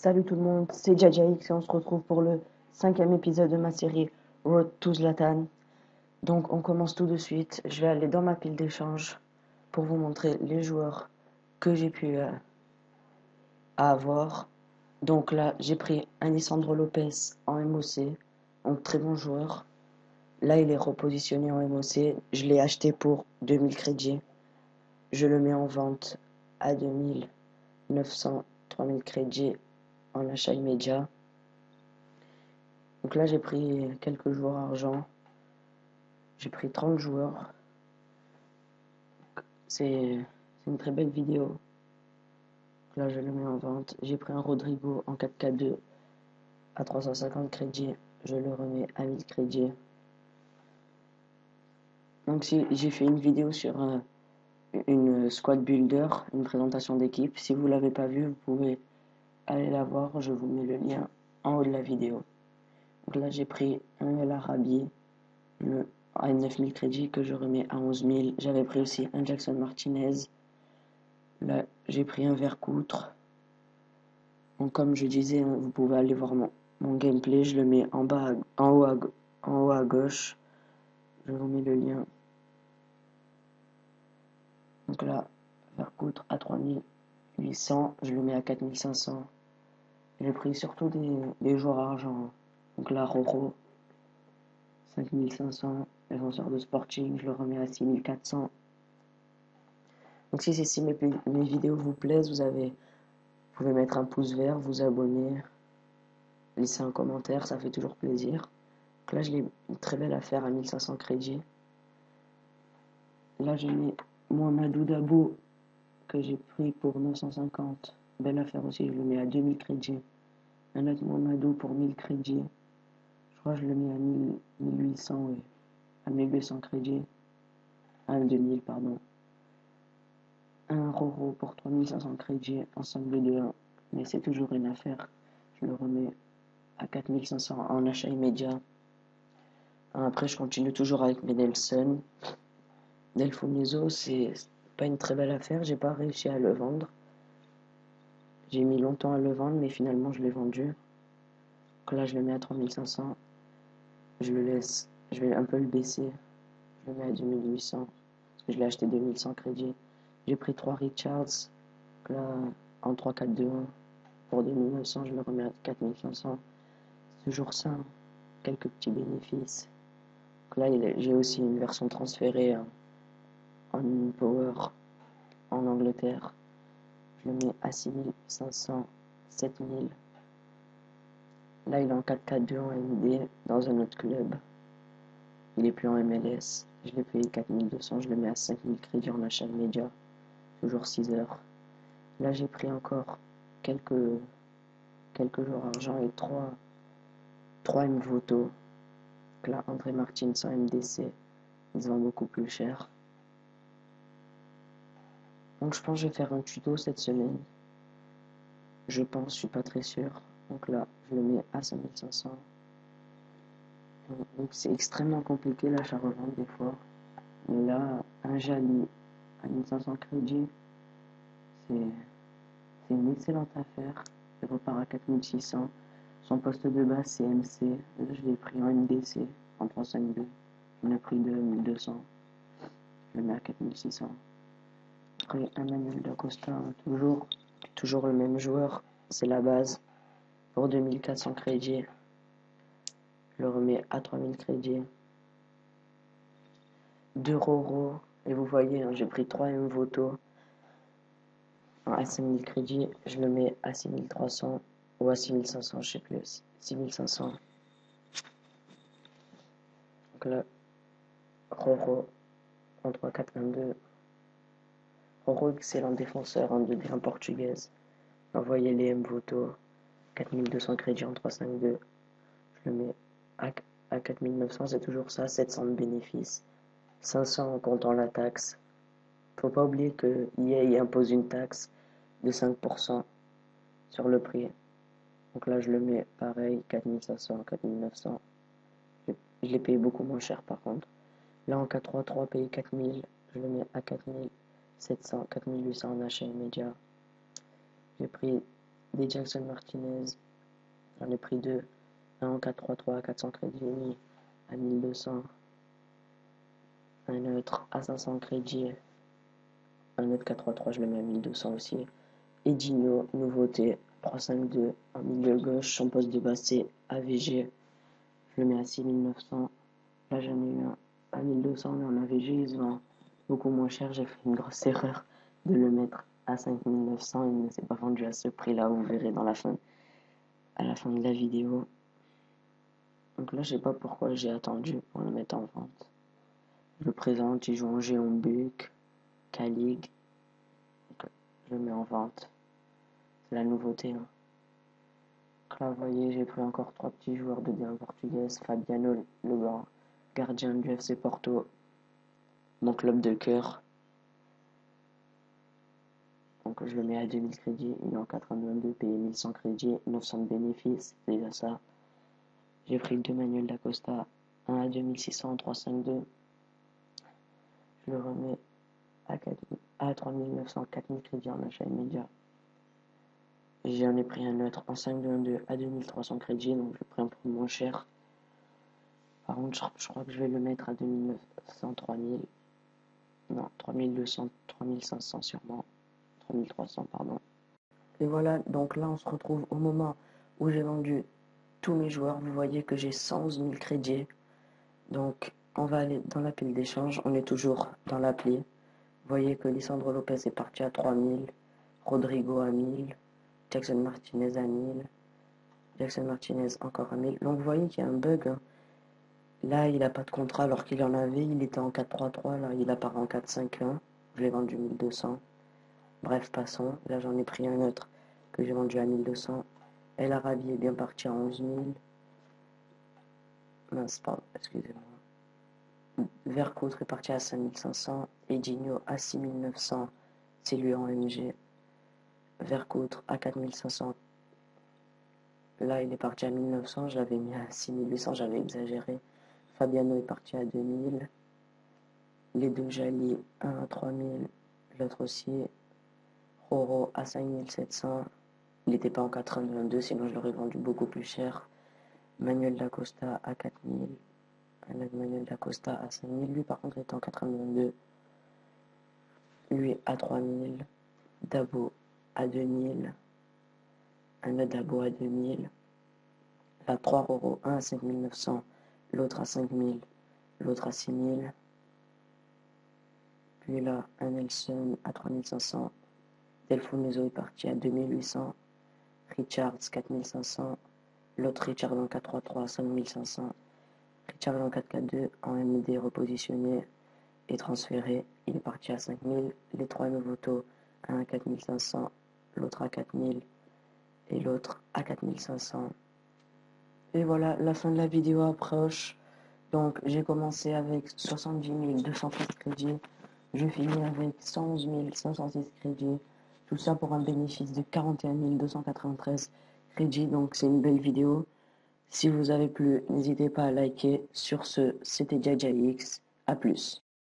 Salut tout le monde, c'est Djadjaix et on se retrouve pour le 5e épisode de ma série Road to Zlatan. Donc on commence tout de suite. Je vais aller dans ma pile d'échange pour vous montrer les joueurs que j'ai pu avoir. Donc là, j'ai pris Alessandro Lopez en MOC, un très bon joueur. Là, il est repositionné en MOC. Je l'ai acheté pour 2000 crédits. Je le mets en vente à 2900, 3000 crédits en achat immédiat. Donc là, j'ai pris quelques joueurs argent. J'ai pris 30 joueurs. C'est une très belle vidéo. Là, je le mets en vente. J'ai pris un Rodrigo en 4K2 à 350 crédits. Je le remets à 1000 crédits. Donc si j'ai fait une vidéo sur une squad builder, une présentation d'équipe. Si vous ne l'avez pas vue, vous pouvez aller la voir. Je vous mets le lien en haut de la vidéo. Donc là, j'ai pris un El Arabi à 9000 crédits que je remets à 11 000. J'avais pris aussi un Jackson Martinez. Là, j'ai pris un Vercoutre. Donc, comme je disais, vous pouvez aller voir mon gameplay. Je le mets en bas, en haut à gauche. Je vous mets le lien. Donc là, Vercoutre à 3800. Je le mets à 4500. J'ai pris surtout des joueurs argent. Donc là, Roro, 5500. Défenseur de Sporting, je le remets à 6400. Donc si mes vidéos vous plaisent, vous pouvez mettre un pouce vert, vous abonner, laisser un commentaire, ça fait toujours plaisir. Donc là, j'ai une très belle affaire à 1500 crédits. Là, j'ai mis Mohamedou Dabo que j'ai pris pour 950. Belle affaire aussi, je le mets à 2000 crédits. Un autre Mohamedou pour 1000 crédits. Je crois que je le mets à 1800, oui. À 1800 crédits. À 2000, pardon. Un Roro pour 3500 crédits, ensemble de 1. Mais c'est toujours une affaire. Je le remets à 4500 en achat immédiat. Après, je continue toujours avec mes Nelson. Delfonizo, c'est pas une très belle affaire. J'ai pas réussi à le vendre. J'ai mis longtemps à le vendre, mais finalement, je l'ai vendu. Donc là, je le mets à 3500. Je le laisse. Je vais un peu le baisser. Je le mets à 2800. Parce que je l'ai acheté 2100 crédits. J'ai pris 3 Richards. Donc là, en 3-4-2-1. Pour 2900, je le remets à 4500. C'est toujours ça. Quelques petits bénéfices. Donc là, j'ai aussi une version transférée en Power en Angleterre. Je le mets à 6500, 7000. Là, il est en 4-4-2 en MD dans un autre club. Il est plus en MLS. Je l'ai payé 4200, je le mets à 5000 crédits en achat immédiat. Toujours 6 heures. Là, j'ai pris encore quelques jours argent et 3 Mvoto. Là, André Martin sans MDC. Ils se vendent beaucoup plus cher. Donc, je pense que je vais faire un tuto cette semaine. Je pense, je suis pas très sûr. Donc là, je le mets à 5500. Donc c'est extrêmement compliqué l'achat-revente des fois. Mais là, un Jali à 1500 crédits, c'est une excellente affaire. Il repart à 4600. Son poste de base c'est MC. Là, je l'ai pris en MDC en 352. On a pris de 1200. Je le mets à 4600. Après, Emmanuel Dacosta, toujours le même joueur. C'est la base. Pour 2400 crédits. Je le remets à 3000 crédits. 2 Roro. Et vous voyez, hein, j'ai pris 3 Mvoto. À 5000 crédits, je le mets à 6300 ou à 6500, je sais plus. 6500. Donc là, Roro en 3-4-1-2. Roro, excellent défenseur en 2 portugaise. Envoyez les Mvoto. 4200 crédits en 3-5-2. Je le mets à 4900, c'est toujours ça. 700 de bénéfices. 500 en comptant la taxe. Faut pas oublier que EA impose une taxe de 5% sur le prix. Donc là, je le mets pareil, 4500, 4900. Je l'ai payé beaucoup moins cher par contre. Là, en 4-3-3, payé 4000. Je le mets à 4700, 4800 en achat immédiat. J'ai pris des Jackson Martinez. J'en ai pris deux. Un en 4-3-3 à 400 crédits à 1200. Un autre à 500 crédits. Un autre 4-3-3, je le mets à 1200 aussi. Edinho, nouveauté, 3-5-2, en milieu gauche, son poste de base c'est AVG. Je le mets à 6900. Là j'en ai eu un à 1200, mais en AVG il se vend beaucoup moins cher. J'ai fait une grosse erreur de le mettre à 5900. Il ne s'est pas vendu à ce prix-là, vous verrez à la fin de la vidéo. Donc là je sais pas pourquoi j'ai attendu pour le mettre en vente. Je le présente, il joue en Géon Buc, K-League. Je le mets en vente. C'est la nouveauté. Hein. Donc là, vous voyez, j'ai pris encore 3 petits joueurs de D1 portugaise. Fabiano, le gardien du FC Porto. Mon club de cœur. Donc je le mets à 2000 crédits. Il est en 82, payé 1100 crédits, 900 de bénéfices. C'est déjà ça. J'ai pris 2 Manuel D'Acosta. Un à 2600 en 3-5-2. Je le remets à 3900, 4000 crédits en achat immédiat. J'en ai pris un autre en 5-2-1-2 à 2300 crédits, donc je l'ai pris un peu moins cher. Par contre, je crois que je vais le mettre à 2900, 3000. Non, 3200, 3500 sûrement. 3300, pardon. Et voilà, donc là, on se retrouve au moment où j'ai vendu tous mes joueurs. Vous voyez que j'ai 111 000 crédits. Donc, on va aller dans la pile d'échange. On est toujours dans l'appli. Vous voyez que Lisandro Lopez est parti à 3000. Rodrigo à 1000. Jackson Martinez à 1000. Jackson Martinez encore à 1000. Donc, vous voyez qu'il y a un bug. Hein. Là, il n'a pas de contrat alors qu'il en avait. Il était en 4-3-3. Là, il apparaît en 4-5-1. Je l'ai vendu 1200. Bref, passons. Là, j'en ai pris un autre que j'ai vendu à 1200. El Arabi est bien parti à 11 000. Mince, pardon, excusez-moi. Vercoutre est parti à 5500. Edinho à 6900. C'est lui en MG. Vercoutre à 4500. Là, il est parti à 1900. Je l'avais mis à 6800. J'avais exagéré. Fabiano est parti à 2000. Les deux Jali, un à 3000. L'autre aussi. Roro à 5700. Il n'était pas en 82, sinon je l'aurais vendu beaucoup plus cher. Manuel D'Acosta à 4000. Un autre Manuel D'Acosta à 5000. Lui, par contre, était en 82. Lui à 3000. Dabo à 2000. Un autre Dabo à 2000. Là, 3 Roro. Un à 5900. L'autre à 5000. L'autre à 6000. Puis là, un Nelson à 3500. Delfoneso est parti à 2800. Richards 4500. L'autre Richard en 4-3-3 à 5500. Richard en 4-4-2 en MD repositionné et transféré. Il est parti à 5000. Les trois nouveaux taux, un à 4500, l'autre à 4000 et l'autre à 4500. Et voilà, la fin de la vidéo approche. Donc j'ai commencé avec 70 230 crédits. Je finis avec 111 506 crédits. Tout ça pour un bénéfice de 41 293 crédits. Donc c'est une belle vidéo. Si vous avez plu, n'hésitez pas à liker. Sur ce, c'était JJX. A plus.